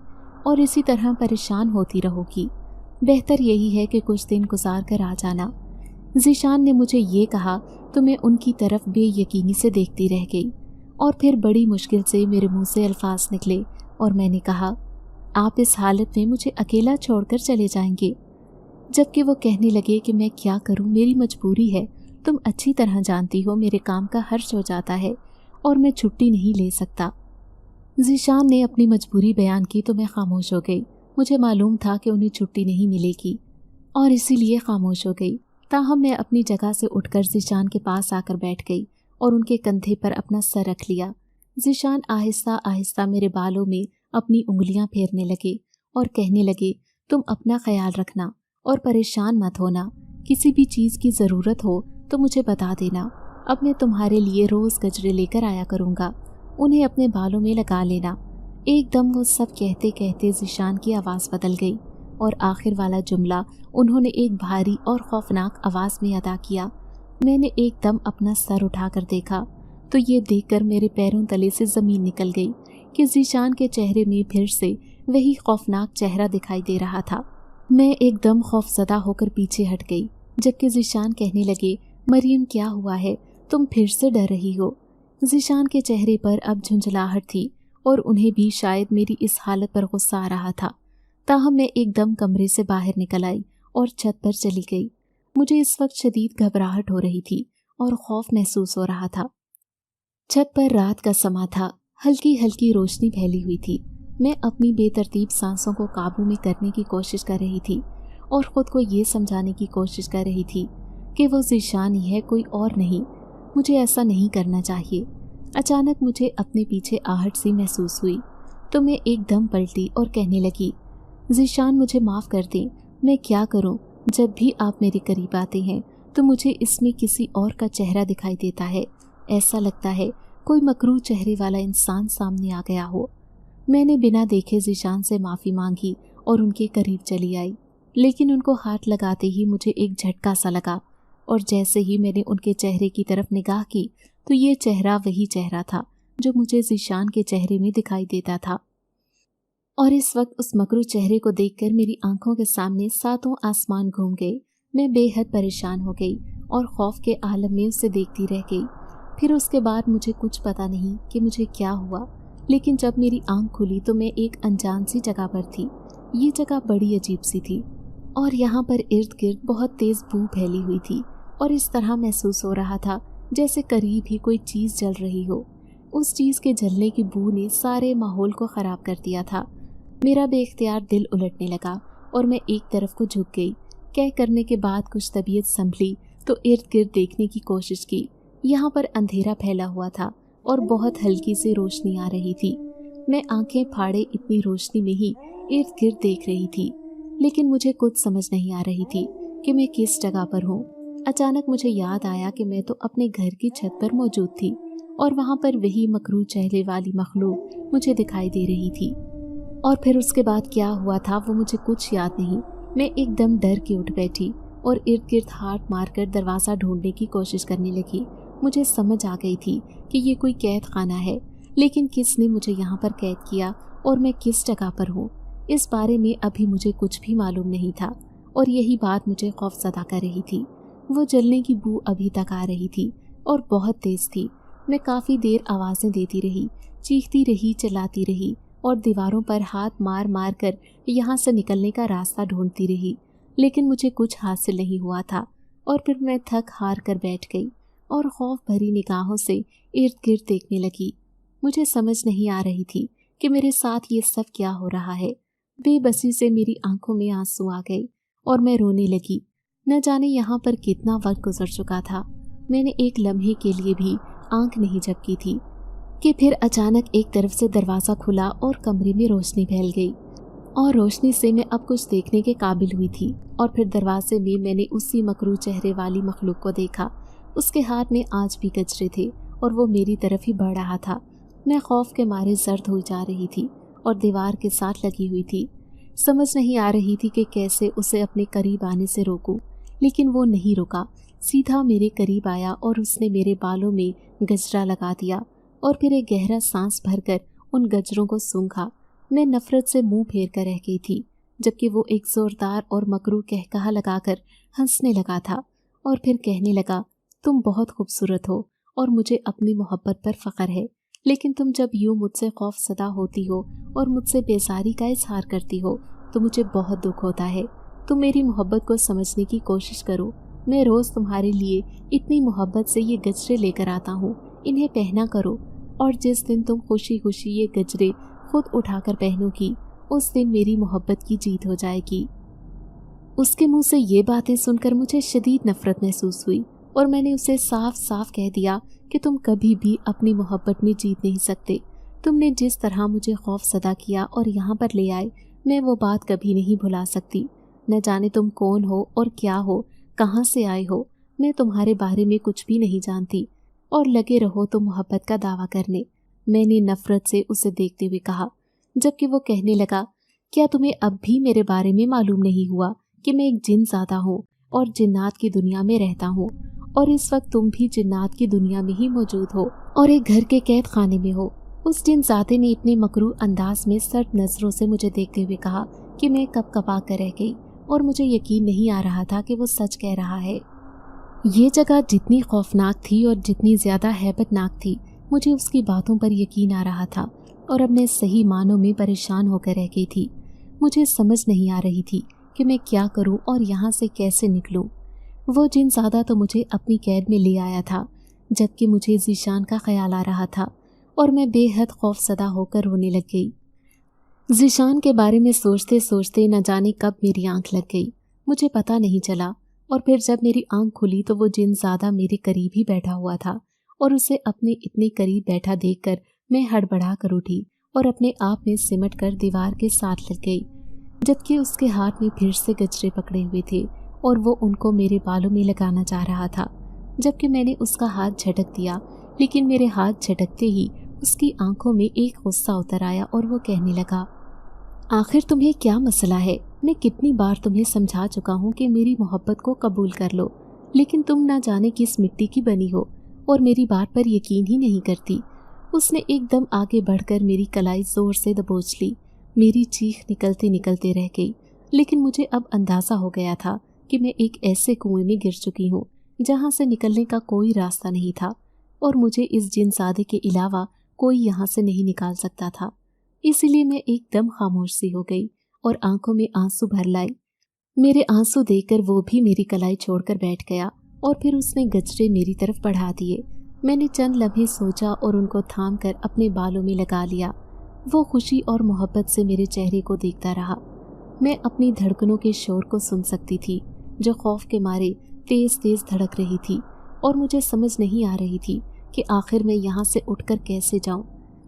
और इसी तरह परेशान होती रहोगी। बेहतर यही है कि कुछ दिन गुजार कर आ जाना। ज़ीशान ने मुझे ये कहा तो मैं उनकी तरफ बेयकीनी से देखती रह गई और फिर बड़ी मुश्किल से मेरे मुंह से अल्फाज निकले और मैंने कहा, आप इस हालत में मुझे अकेला छोड़कर चले जाएंगे। जबकि वो कहने लगे कि मैं क्या करूं, मेरी मजबूरी है, तुम अच्छी तरह जानती हो मेरे काम का खर्च हो जाता है और मैं छुट्टी नहीं ले सकता। ज़ीशान ने अपनी मजबूरी बयान की तो मैं खामोश हो गई। मुझे मालूम था कि उन्हें छुट्टी नहीं मिलेगी और इसीलिए खामोश हो गई। ताहम मैं अपनी जगह से उठकर ज़ीशान के पास आकर बैठ गई और उनके कंधे पर अपना सर रख लिया। ज़ीशान आहिस्ता आहिस्ता मेरे बालों में अपनी उंगलियां फेरने लगे और कहने लगे, तुम अपना ख्याल रखना और परेशान मत होना, किसी भी चीज़ की ज़रूरत हो तो मुझे बता देना। अब मैं तुम्हारे लिए रोज़ गजरे लेकर आया करूँगा, उन्हें अपने बालों में लगा लेना। एकदम वो सब कहते कहते ज़ीशान की आवाज़ बदल गई और आखिर वाला जुमला उन्होंने एक भारी और खौफनाक आवाज़ में अदा किया। मैंने एकदम अपना सर उठाकर देखा तो ये देखकर मेरे पैरों तले से ज़मीन निकल गई कि ज़ीशान के चेहरे में फिर से वही खौफनाक चेहरा दिखाई दे रहा था। मैं एकदम खौफज़दा होकर पीछे हट गई, जबकि ज़ीशान कहने लगे, मरियम क्या हुआ है, तुम फिर से डर रही हो। ज़ीशान के चेहरे पर अब झुंझलाहट थी और उन्हें भी शायद मेरी इस हालत पर गुस्सा आ रहा था। ताहम मैं एकदम कमरे से बाहर निकल आई और छत पर चली गई। मुझे इस वक्त शदीद घबराहट हो रही थी और खौफ महसूस हो रहा था। छत पर रात का समा था, हल्की हल्की रोशनी फैली हुई थी। मैं अपनी बेतरतीब सांसों को काबू में करने की कोशिश कर रही थी और ख़ुद को ये समझाने की कोशिश कर रही थी कि वो ज़ीशान ही है, कोई और नहीं। मुझे ऐसा नहीं करना चाहिए। अचानक मुझे अपने पीछे आहट सी महसूस हुई तो मैं एकदम पलटी और कहने लगी, ज़ीशान मुझे माफ़ कर दें, मैं क्या करूं? जब भी आप मेरे करीब आते हैं तो मुझे इसमें किसी और का चेहरा दिखाई देता है। ऐसा लगता है कोई मकरूह चेहरे वाला इंसान सामने आ गया हो। मैंने बिना देखे ज़ीशान से माफ़ी मांगी और उनके करीब चली आई, लेकिन उनको हाथ लगाते ही मुझे एक झटका सा लगा और जैसे ही मैंने उनके चेहरे की तरफ निगाह की तो ये चेहरा वही चेहरा था जो मुझे ज़ीशान के चेहरे में दिखाई देता था। और इस वक्त उस मकरूह चेहरे को देखकर मेरी आंखों के सामने सातों आसमान घूम गए। मैं बेहद परेशान हो गई और खौफ के आलम में उसे देखती रह गई। फिर उसके बाद मुझे कुछ पता नहीं कि मुझे क्या हुआ, लेकिन जब मेरी आंख खुली तो मैं एक अनजान सी जगह पर थी। ये जगह बड़ी अजीब सी थी और यहाँ पर इर्द गिर्द बहुत तेज़ बू फैली हुई थी और इस तरह महसूस हो रहा था जैसे करीब ही कोई चीज़ जल रही हो। उस चीज़ के जलने की बू ने सारे माहौल को ख़राब कर दिया था। मेरा बेख्तियार दिल उलटने लगा और मैं एक तरफ को झुक गई। कह करने के बाद कुछ तबीयत संभली तो इर्द गिर्द देखने की कोशिश की। यहाँ पर अंधेरा फैला हुआ था और बहुत हल्की सी रोशनी आ रही थी। मैं आंखें फाड़े इतनी रोशनी में ही इर्द गिर्द देख रही थी, लेकिन मुझे कुछ समझ नहीं आ रही थी कि मैं किस जगह पर हूँ। अचानक मुझे याद आया कि मैं तो अपने घर की छत पर मौजूद थी और वहाँ पर वही मकरू चेहरे वाली मखलूक मुझे दिखाई दे रही थी। और फिर उसके बाद क्या हुआ था वो मुझे कुछ याद नहीं। मैं एकदम डर के उठ बैठी और इर्द गिर्द हाथ मारकर दरवाज़ा ढूंढने की कोशिश करने लगी। मुझे समझ आ गई थी कि ये कोई कैद खाना है, लेकिन किसने मुझे यहाँ पर कैद किया और मैं किस जगह पर हूँ, इस बारे में अभी मुझे कुछ भी मालूम नहीं था। और यही बात मुझे खौफज़दा कर रही थी। वो जलने की बू अभी तक आ रही थी और बहुत तेज़ थी। मैं काफ़ी देर आवाज़ें देती रही, चीखती रही, चिल्लाती रही और दीवारों पर हाथ मार मार कर यहाँ से निकलने का रास्ता ढूंढती रही, लेकिन मुझे कुछ हासिल नहीं हुआ था। और फिर मैं थक हार कर बैठ गई और खौफ भरी निगाहों से इर्द गिर्द देखने लगी। मुझे समझ नहीं आ रही थी कि मेरे साथ ये सब क्या हो रहा है। बेबसी से मेरी आंखों में आंसू आ गए और मैं रोने लगी। न जाने यहाँ पर कितना वक्त गुजर चुका था। मैंने एक लम्हे के लिए भी आंख नहीं झपकी थी कि फिर अचानक एक तरफ से दरवाज़ा खुला और कमरे में रोशनी फैल गई और रोशनी से मैं अब कुछ देखने के काबिल हुई थी। और फिर दरवाजे में मैंने उसी मकरू चेहरे वाली मखलूक को देखा। उसके हाथ में आज भी गजरे थे और वो मेरी तरफ ही बढ़ रहा था। मैं खौफ के मारे जर्द हो जा रही थी और दीवार के साथ लगी हुई थी। समझ नहीं आ रही थी कि कैसे उसे अपने करीब आने से रोकूं, लेकिन वो नहीं रुका। सीधा मेरे करीब आया और उसने मेरे बालों में गजरा लगा दिया और फिर एक गहरा सांस भरकर उन गजरों को सूंघा। मैं नफरत से मुंह फेर कर रह गई थी, जबकि वो एक जोरदार और मकरू कहकहा लगाकर हंसने लगा था और फिर कहने लगा, तुम बहुत खूबसूरत हो और मुझे अपनी मोहब्बत पर फ़ख्र है, लेकिन तुम जब यूँ मुझसे खौफज़दा होती हो और मुझसे बेजारी का इजहार करती हो तो मुझे बहुत दुख होता है। तुम मेरी मोहब्बत को समझने की कोशिश करो। मैं रोज़ तुम्हारे लिए इतनी मोहब्बत से ये गजरे लेकर आता हूँ, इन्हें पहना करो, और जिस दिन तुम खुशी खुशी ये गजरे खुद उठाकर पहनोगी उस दिन मेरी मोहब्बत की जीत हो जाएगी। उसके मुंह से ये बातें सुनकर मुझे शदीद नफरत महसूस हुई और मैंने उसे साफ साफ कह दिया कि तुम कभी भी अपनी मोहब्बत में जीत नहीं सकते। तुमने जिस तरह मुझे खौफज़दा किया और यहाँ पर ले आए, मैं वो बात कभी नहीं भुला सकती। न जाने तुम कौन हो और क्या हो, कहाँ से आए हो, मैं तुम्हारे बारे में कुछ भी नहीं जानती और लगे रहो तुम मोहब्बत का दावा करने। मैंने नफरत से उसे देखते हुए कहा, जबकि वो कहने लगा, क्या तुम्हें अब भी मेरे बारे में मालूम नहीं हुआ कि मैं एक जिनज़ादा हूँ और जिन्नात की दुनिया में रहता हूँ, और इस वक्त तुम भी जिन्नात की दुनिया में ही मौजूद हो और एक घर के कैद खाने में हो। उस जिनज़ादे ने इतने मकरू अंदाज में सर्द नज़रों से मुझे देखते हुए कहा कि मैं कपकपा कर रह गई और मुझे यकीन नहीं आ रहा था कि वो सच कह रहा है। ये जगह जितनी खौफनाक थी और जितनी ज़्यादा हैबतनाक थी, मुझे उसकी बातों पर यकीन आ रहा था और अब मैं सही मानों में परेशान होकर रह गई थी। मुझे समझ नहीं आ रही थी कि मैं क्या करूं और यहाँ से कैसे निकलूं। वो जिनज़ादा तो मुझे अपनी कैद में ले आया था, जबकि मुझे ज़ीशान का ख्याल आ रहा था और मैं बेहद खौफज़दा होकर रोने लग गई। ज़ीशान के बारे में सोचते सोचते न जाने कब मेरी आंख लग गई, मुझे पता नहीं चला। और फिर जब मेरी आंख खुली तो वो जिनज़ादा मेरे करीब ही बैठा हुआ था और उसे अपने इतने करीब बैठा देखकर मैं हड़बड़ा कर उठी और अपने आप में सिमट कर दीवार के साथ लग गई, जबकि उसके हाथ में फिर से गजरे पकड़े हुए थे और वो उनको मेरे बालों में लगाना चाह रहा था। जबकि मैंने उसका हाथ झटक दिया, लेकिन मेरे हाथ झटकते ही उसकी आंखों में एक गुस्सा उतर आया और वो कहने लगा, आखिर तुम्हें क्या मसला है? मैं कितनी बार तुम्हें समझा चुका हूँ कि मेरी मोहब्बत को कबूल कर लो, लेकिन तुम ना जाने किस मिट्टी की बनी हो और मेरी बात पर यकीन ही नहीं करती। उसने एकदम आगे बढ़कर मेरी कलाई जोर से दबोच ली। मेरी चीख निकलते निकलते रह गई, लेकिन मुझे अब अंदाज़ा हो गया था कि मैं एक ऐसे कुएं में गिर चुकी हूँ जहाँ से निकलने का कोई रास्ता नहीं था और मुझे इस जिनज़ादे के अलावा कोई यहाँ से नहीं निकाल सकता था। इसीलिए मैं एकदम खामोश सी हो गई और आंखों में आंसू भर लाए। मेरे आंसू देखकर वो भी मेरी कलाई छोड़कर बैठ गया और फिर उसने गजरे मेरी तरफ बढ़ा दिए। मैंने चंद लम्हे सोचा और उनको थाम कर अपने बालों में लगा लिया। वो खुशी और मोहब्बत से मेरे चेहरे को देखता रहा। मैं अपनी धड़कनों के शोर को सुन सकती थी जो खौफ के मारे तेज तेज धड़क रही थी, और मुझे समझ नहीं आ रही थी कि आखिर मैं यहाँ से उठकर कैसे जाऊँ।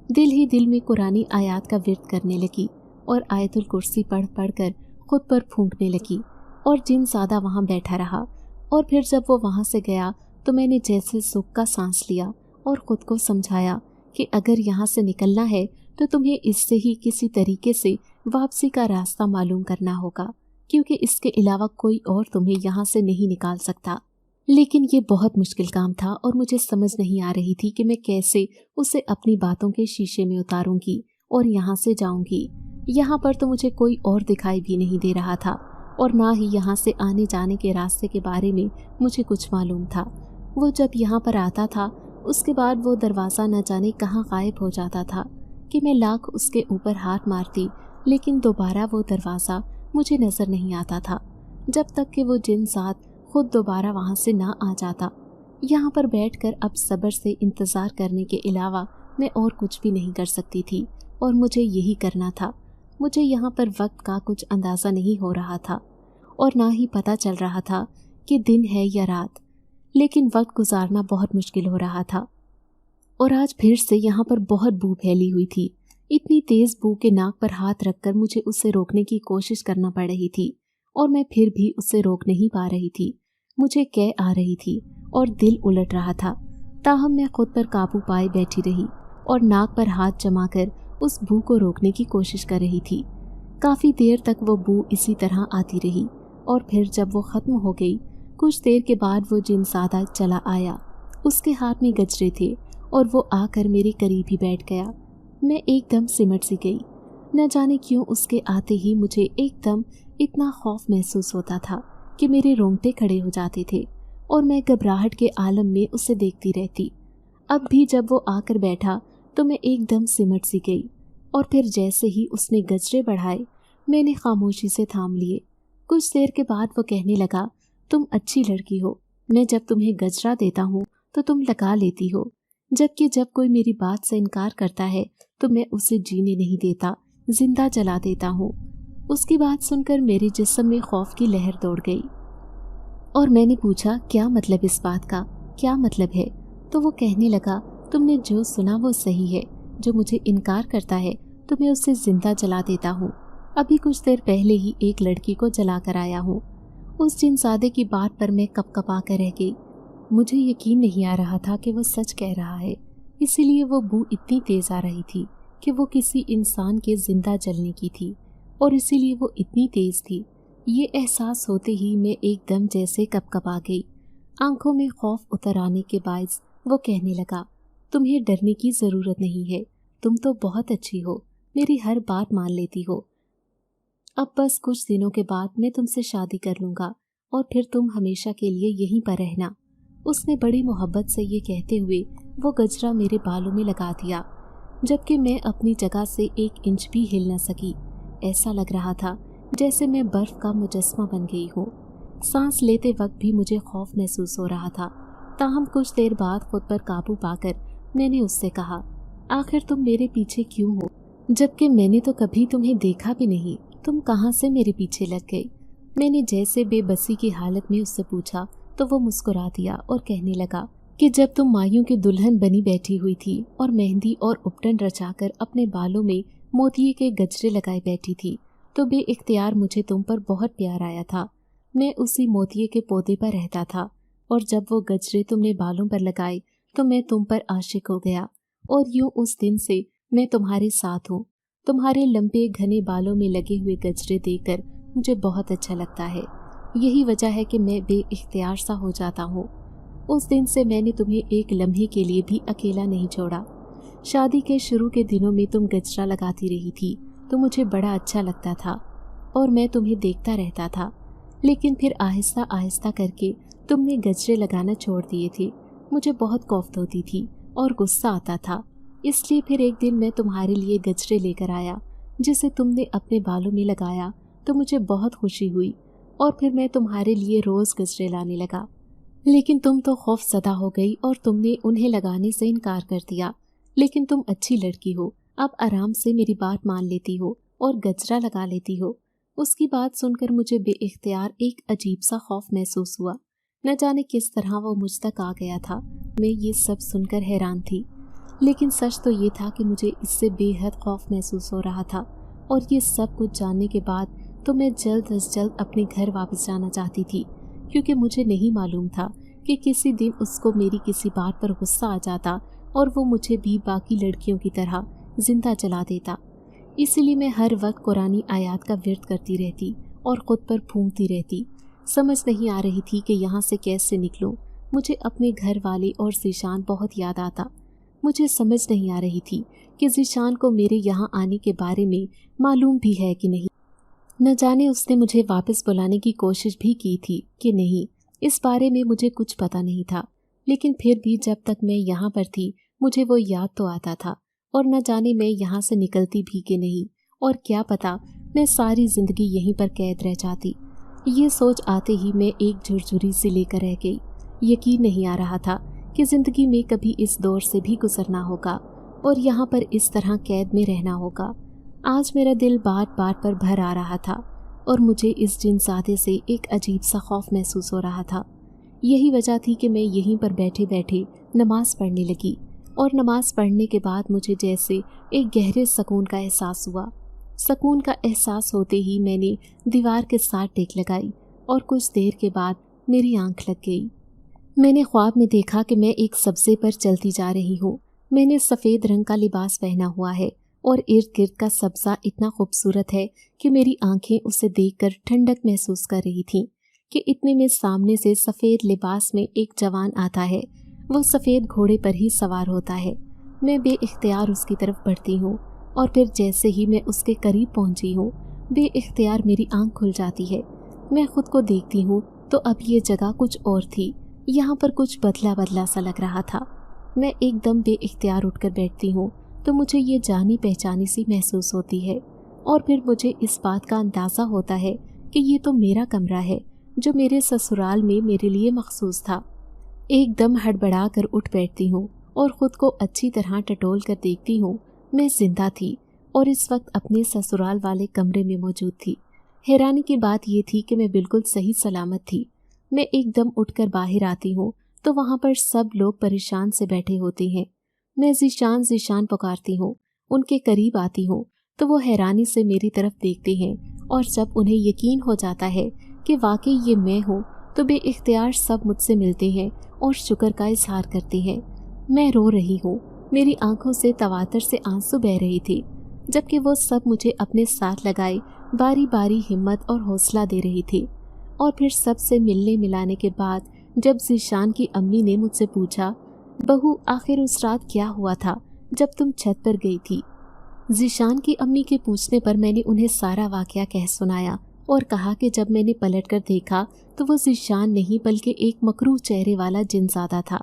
दिल ही दिल में कुरानी आयात का विर्द करने लगी और आयतुल कुर्सी पढ़ पढ़ कर खुद पर फूंकने लगी, और जिन सादा वहाँ बैठा रहा। और फिर जब वो वहाँ से गया तो मैंने जैसे सुख का सांस लिया और ख़ुद को समझाया कि अगर यहाँ से निकलना है तो तुम्हें इससे ही किसी तरीके से वापसी का रास्ता मालूम करना होगा, क्योंकि इसके अलावा कोई और तुम्हें यहाँ से नहीं निकाल सकता। लेकिन ये बहुत मुश्किल काम था और मुझे समझ नहीं आ रही थी कि मैं कैसे उसे अपनी बातों के शीशे में उतारूंगी और यहाँ से जाऊंगी। यहाँ पर तो मुझे कोई और दिखाई भी नहीं दे रहा था, और ना ही यहाँ से आने जाने के रास्ते के बारे में मुझे कुछ मालूम था। वो जब यहाँ पर आता था उसके बाद वो दरवाज़ा न जाने कहाँ गायब हो जाता था कि मैं लाख उसके ऊपर हाथ मारती, लेकिन दोबारा वो दरवाज़ा मुझे नज़र नहीं आता था जब तक कि वो जिनसात खुद दोबारा वहाँ से ना आ जाता। यहाँ पर बैठकर अब सब्र से इंतज़ार करने के अलावा मैं और कुछ भी नहीं कर सकती थी, और मुझे यही करना था। मुझे यहाँ पर वक्त का कुछ अंदाज़ा नहीं हो रहा था और ना ही पता चल रहा था कि दिन है या रात, लेकिन वक्त गुजारना बहुत मुश्किल हो रहा था। और आज फिर से यहाँ पर बहुत बू फैली हुई थी। इतनी तेज़ बू के नाक पर हाथ रखकर मुझे उसे रोकने की कोशिश करना पड़ रही थी, और मैं फिर भी उसे रोक नहीं पा रही थी। मुझे कै आ रही थी और दिल उलट रहा था। ताहम मैं खुद पर काबू पाए बैठी रही और नाक पर हाथ जमाकर उस बू को रोकने की कोशिश कर रही थी। काफ़ी देर तक वो बू इसी तरह आती रही, और फिर जब वो ख़त्म हो गई कुछ देर के बाद वो जिनसादा चला आया। उसके हाथ में गजरे थे और वो आकर मेरे करीब ही बैठ गया। मैं एकदम सिमट सी गई। न जाने क्यों उसके आते ही मुझे एकदम इतना खौफ महसूस होता था कि मेरे रोंगटे खड़े हो जाते थे, और मैं घबराहट के आलम में उसे देखती रहती। अब भी जब वो आकर बैठा तो मैं एकदम सिमट सी गई, और फिर जैसे ही उसने गजरे बढ़ाए मैंने खामोशी से थाम लिए। कुछ देर के बाद वो कहने लगा, तुम अच्छी लड़की हो, मैं जब तुम्हें गजरा देता हूँ तो तुम लगा लेती हो, जबकि जब कोई मेरी बात से इनकार करता है तो मैं उसे जीने नहीं देता, जिंदा जला देता हूँ। उसकी बात सुनकर मेरे जिस्म में खौफ की लहर दौड़ गई, और मैंने पूछा, क्या मतलब इस बात का, क्या मतलब है? तो वो कहने लगा, तुमने जो सुना वो सही है, जो मुझे इनकार करता है तो मैं उसे जिंदा जला देता हूँ। अभी कुछ देर पहले ही एक लड़की को जला कर आया हूँ। उस जिनसादे की बात पर मैं कपकपा कर रह गई। मुझे यकीन नहीं आ रहा था कि वो सच कह रहा है, इसीलिए वो बू इतनी तेज आ रही थी कि वो किसी इंसान के जिंदा जलने की थी, और इसीलिए वो इतनी तेज थी। ये एहसास होते ही मैं एकदम जैसे कपकपा गई। आंखों में खौफ उतर आने के बायस वो कहने लगा, तुम्हें डरने की ज़रूरत नहीं है, तुम तो बहुत अच्छी हो, मेरी हर बात मान लेती हो। अब बस कुछ दिनों के बाद मैं तुमसे शादी कर लूँगा और फिर तुम हमेशा के लिए यहीं पर रहना। उसने बड़ी मोहब्बत से ये कहते हुए वो गजरा मेरे बालों में लगा दिया, जबकि मैं अपनी जगह से 1 इंच भी हिल न सकी। ऐसा लग रहा था जैसे मैं बर्फ़ का मुजस्मा बन गई हूँ। सांस लेते वक्त भी मुझे खौफ महसूस हो रहा था। ताहम कुछ देर बाद खुद पर काबू पाकर मैंने उससे कहा, आखिर तुम मेरे पीछे क्यों हो, जबकि मैंने तो कभी तुम्हें देखा भी नहीं, तुम कहाँ से मेरे पीछे लग गई? मैंने जैसे बेबसी की हालत में उससे पूछा तो वो मुस्कुरा दिया और कहने लगा कि जब तुम मायूं की दुल्हन बनी बैठी हुई थी और मेहंदी और उपटन रचाकर अपने बालों में मोतिये के गजरे लगाए बैठी थी तो बे इख्तियार मुझे तुम पर बहुत प्यार आया था। मैं उसी मोतिये के पौधे पर रहता था, और जब वो गजरे तुमने बालों पर लगाए तो मैं तुम पर आशिक हो गया, और यूं उस दिन से मैं तुम्हारे साथ हूँ। तुम्हारे लंबे घने बालों में लगे हुए गजरे देखकर मुझे बहुत अच्छा लगता है। यही वजह है कि मैं बेइख्तियार सा हो जाता हूँ। उस दिन से मैंने तुम्हें एक लम्हे के लिए भी अकेला नहीं छोड़ा। शादी के शुरू के दिनों में तुम गजरा लगाती रही थी तो मुझे बड़ा अच्छा लगता था और मैं तुम्हें देखता रहता था, लेकिन फिर आहिस्ता आहिस्ता करके तुमने गजरे लगाना छोड़ दिए थे। मुझे बहुत कौफ़त होती थी और गुस्सा आता था, इसलिए फिर एक दिन मैं तुम्हारे लिए गजरे लेकर आया जिसे तुमने अपने बालों में लगाया तो मुझे बहुत खुशी हुई, और फिर मैं तुम्हारे लिए रोज़ गजरे लाने लगा। लेकिन तुम तो खौफ ज़दा हो गई और तुमने उन्हें लगाने से इनकार कर दिया। लेकिन तुम अच्छी लड़की हो, अब आराम से मेरी बात मान लेती हो और गजरा लगा लेती हो। उसकी बात सुनकर मुझे बेइख्तियार एक अजीब सा खौफ महसूस हुआ। न जाने किस तरह वो मुझ तक आ गया था। मैं ये सब सुनकर हैरान थी, लेकिन सच तो ये था कि मुझे इससे बेहद खौफ महसूस हो रहा था। और ये सब कुछ जानने के बाद तो मैं जल्द अज जल्द अपने घर वापस जाना चाहती थी, क्योंकि मुझे नहीं मालूम था कि किसी दिन उसको मेरी किसी बात पर गुस्सा आ जाता और वो मुझे भी बाकी लड़कियों की तरह जिंदा जला देता। इसीलिए मैं हर वक्त कुरानी आयत का विर्द करती रहती और ख़ुद पर फूंकती रहती। समझ नहीं आ रही थी कि यहाँ से कैसे निकलूँ। मुझे अपने घर वाले और ज़ीशान बहुत याद आता। मुझे समझ नहीं आ रही थी कि ज़ीशान को मेरे यहाँ आने के बारे में मालूम भी है कि नहीं। न जाने उसने मुझे वापस बुलाने की कोशिश भी की थी कि नहीं, इस बारे में मुझे कुछ पता नहीं था। लेकिन फिर भी जब तक मैं यहाँ पर थी मुझे वो याद तो आता था, और न जाने मैं यहाँ से निकलती भी कि नहीं, और क्या पता मैं सारी ज़िंदगी यहीं पर कैद रह जाती। ये सोच आते ही मैं एक झुरझुरी सी लेकर रह गई। यकीन नहीं आ रहा था कि ज़िंदगी में कभी इस दौर से भी गुजरना होगा और यहाँ पर इस तरह कैद में रहना होगा। आज मेरा दिल बात बात पर भर आ रहा था और मुझे इस जिनज़ादे से एक अजीब सा खौफ महसूस हो रहा था। यही वजह थी कि मैं यहीं पर बैठे बैठे नमाज़ पढ़ने लगी, और नमाज़ पढ़ने के बाद मुझे जैसे एक गहरे सुकून का एहसास हुआ। सुकून का एहसास होते ही मैंने दीवार के साथ टेक लगाई और कुछ देर के बाद मेरी आंख लग गई। मैंने ख्वाब में देखा कि मैं एक सब्ज़े पर चलती जा रही हूँ। मैंने सफ़ेद रंग का लिबास पहना हुआ है और इर्द गिर्द का सब्ज़ा इतना खूबसूरत है कि मेरी आंखें उसे देखकर ठंडक महसूस कर रही थीं कि इतने में सामने से सफ़ेद लिबास में एक जवान आता है। वो सफ़ेद घोड़े पर ही सवार होता है। मैं बेइख्तियार उसकी तरफ बढ़ती हूँ और फिर जैसे ही मैं उसके करीब पहुँची हूँ, बेइख्तियार मेरी आंख खुल जाती है। मैं खुद को देखती हूँ तो अब ये जगह कुछ और थी। यहाँ पर कुछ बदला बदला सा लग रहा था। मैं एकदम बेइख्तियार उठकर बैठती हूँ तो मुझे ये जानी पहचानी सी महसूस होती है, और फिर मुझे इस बात का अंदाज़ा होता है कि ये तो मेरा कमरा है जो मेरे ससुराल में मेरे लिए मखसूस था। एकदम हड़बड़ा कर उठ बैठती हूँ और ख़ुद को अच्छी तरह टटोल कर देखती हूँ। मैं जिंदा थी और इस वक्त अपने ससुराल वाले कमरे में मौजूद थी। हैरानी की बात ये थी कि मैं बिल्कुल सही सलामत थी। मैं एकदम उठकर बाहर आती हूँ तो वहाँ पर सब लोग परेशान से बैठे होते हैं। मैं ज़ीशान ज़ीशान पुकारती हूँ। उनके करीब आती हूँ तो वो हैरानी से मेरी तरफ देखते हैं, और जब उन्हें यकीन हो जाता है कि वाकई ये मैं हूँ तो बेइख्तियार सब मुझसे मिलते हैं और शुक्र का इजहार करते हैं। मैं रो रही हूँ। मेरी आंखों से तवातर से आंसू बह रही थी, जबकि वो सब मुझे अपने साथ लगाए बारी बारी हिम्मत और हौसला दे रही थी। और फिर सबसे मिलने मिलाने के बाद जब ज़ीशान की अम्मी ने मुझसे पूछा, बहू आखिर उस रात क्या हुआ था जब तुम छत पर गई थी? ज़ीशान की अम्मी के पूछने पर मैंने उन्हें सारा वाक़या कह सुनाया और कहा कि जब मैंने पलटकर देखा तो वो ज़ीशान नहीं बल्कि एक मकरूह चेहरे वाला जिनज़ादा था,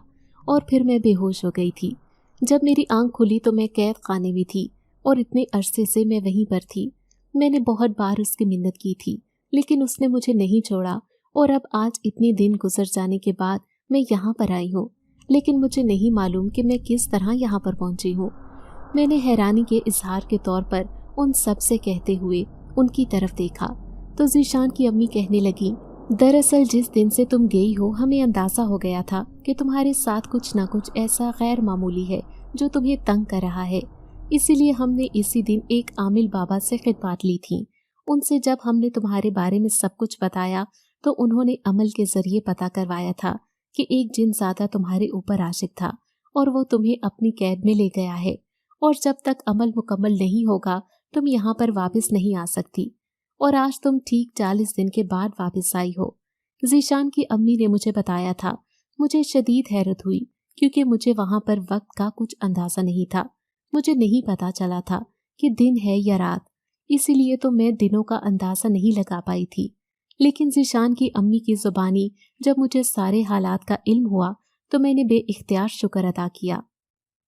और फिर मैं बेहोश हो गई थी। जब मेरी आंख खुली तो मैं कैद खाने में थी और इतने अरसे से मैं वहीं पर थी। मैंने बहुत बार उसकी मिन्नत की थी, लेकिन उसने मुझे नहीं छोड़ा, और अब आज इतने दिन गुजर जाने के बाद मैं यहाँ पर आई हूँ, लेकिन मुझे नहीं मालूम कि मैं किस तरह यहाँ पर पहुँची हूँ। मैंने हैरानी के इजहार के तौर पर उन सब से कहते हुए उनकी तरफ देखा तो ज़ीशान की अम्मी कहने लगी, दरअसल जिस दिन से तुम गई हो हमें अंदाज़ा हो गया था कि तुम्हारे साथ कुछ ना कुछ ऐसा गैर मामूली है जो तुम्हें तंग कर रहा है। इसीलिए हमने इसी दिन एक आमिल बाबा से खिदमत ली थी। उनसे जब हमने तुम्हारे बारे में सब कुछ बताया तो उन्होंने अमल के ज़रिए पता करवाया था कि एक जिनज़ादा तुम्हारे ऊपर आशिक था और वो तुम्हें अपनी कैद में ले गया है, और जब तक अमल मुकम्मल नहीं होगा तुम यहाँ पर वापस नहीं आ सकती। और आज तुम ठीक 40 दिन के बाद वापस आई हो। ज़ीशान की अम्मी ने मुझे बताया था। मुझे शदीद हैरत हुई क्योंकि मुझे वहाँ पर वक्त का कुछ अंदाज़ा नहीं था। मुझे नहीं पता चला था कि दिन है या रात, इसीलिए तो मैं दिनों का अंदाज़ा नहीं लगा पाई थी। लेकिन ज़ीशान की अम्मी की ज़ुबानी जब मुझे सारे हालात का इल्म हुआ तो मैंने बेइख्तियार शुक्र अदा किया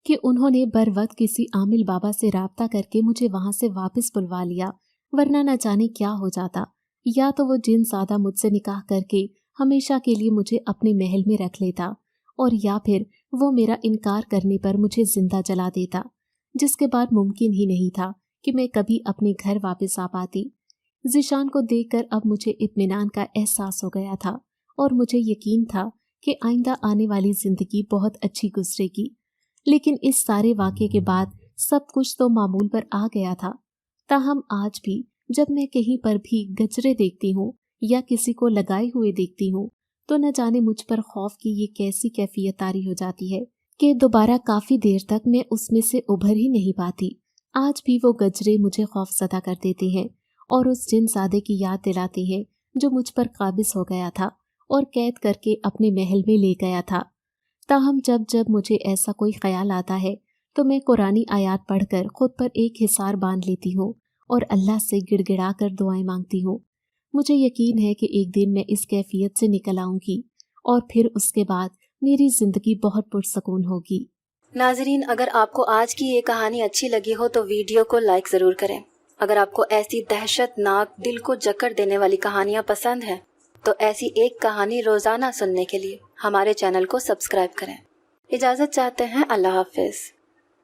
कि उन्होंने बर वक्त किसी आमिल बाबा से राब्ता करके मुझे वहाँ से वापस बुलवा लिया, वरना न जाने क्या हो जाता। या तो वो जिनज़ादा मुझसे निकाह करके हमेशा के लिए मुझे अपने महल में रख लेता, और या फिर वो मेरा इनकार करने पर मुझे जिंदा जला देता, जिसके बाद मुमकिन ही नहीं था कि मैं कभी अपने घर वापस आ पाती। ज़ीशान को देखकर अब मुझे इत्मीनान का एहसास हो गया था और मुझे यकीन था कि आइंदा आने वाली ज़िंदगी बहुत अच्छी गुजरेगी। लेकिन इस सारे वाक़े के बाद सब कुछ तो मामूल पर आ गया था। ताहम आज भी जब मैं कहीं पर भी गजरे देखती हूँ या किसी को लगाए हुए देखती हूँ तो न जाने मुझ पर खौफ की ये कैसी कैफियत तारी हो जाती है कि दोबारा काफ़ी देर तक मैं उसमें से उभर ही नहीं पाती। आज भी वो गजरे मुझे खौफज़दा कर देते हैं और उस जिनज़ादे की याद दिलाते हैं जो मुझ पर काबिज हो गया था और कैद करके अपने महल में ले गया था। ताहम जब जब मुझे ऐसा कोई ख्याल आता है तो मैं कुरानी आयात पढ़कर खुद पर एक हिसार बांध लेती हूँ और अल्लाह से गिड़गिड़ा कर दुआएं मांगती हूँ। मुझे यकीन है कि एक दिन मैं इस कैफियत से निकल आऊँगी और फिर उसके बाद मेरी ज़िंदगी बहुत पुरसकून होगी। नाजरीन, अगर आपको आज की ये कहानी अच्छी लगी हो तो वीडियो को लाइक ज़रूर करें। अगर आपको ऐसी दहशतनाक, दिल को जकड़ देने वाली कहानियाँ पसंद हैं तो ऐसी एक कहानी रोज़ाना सुनने के लिए हमारे चैनल को सब्सक्राइब करें। इजाज़त चाहते हैं। अल्लाह हाफिज़।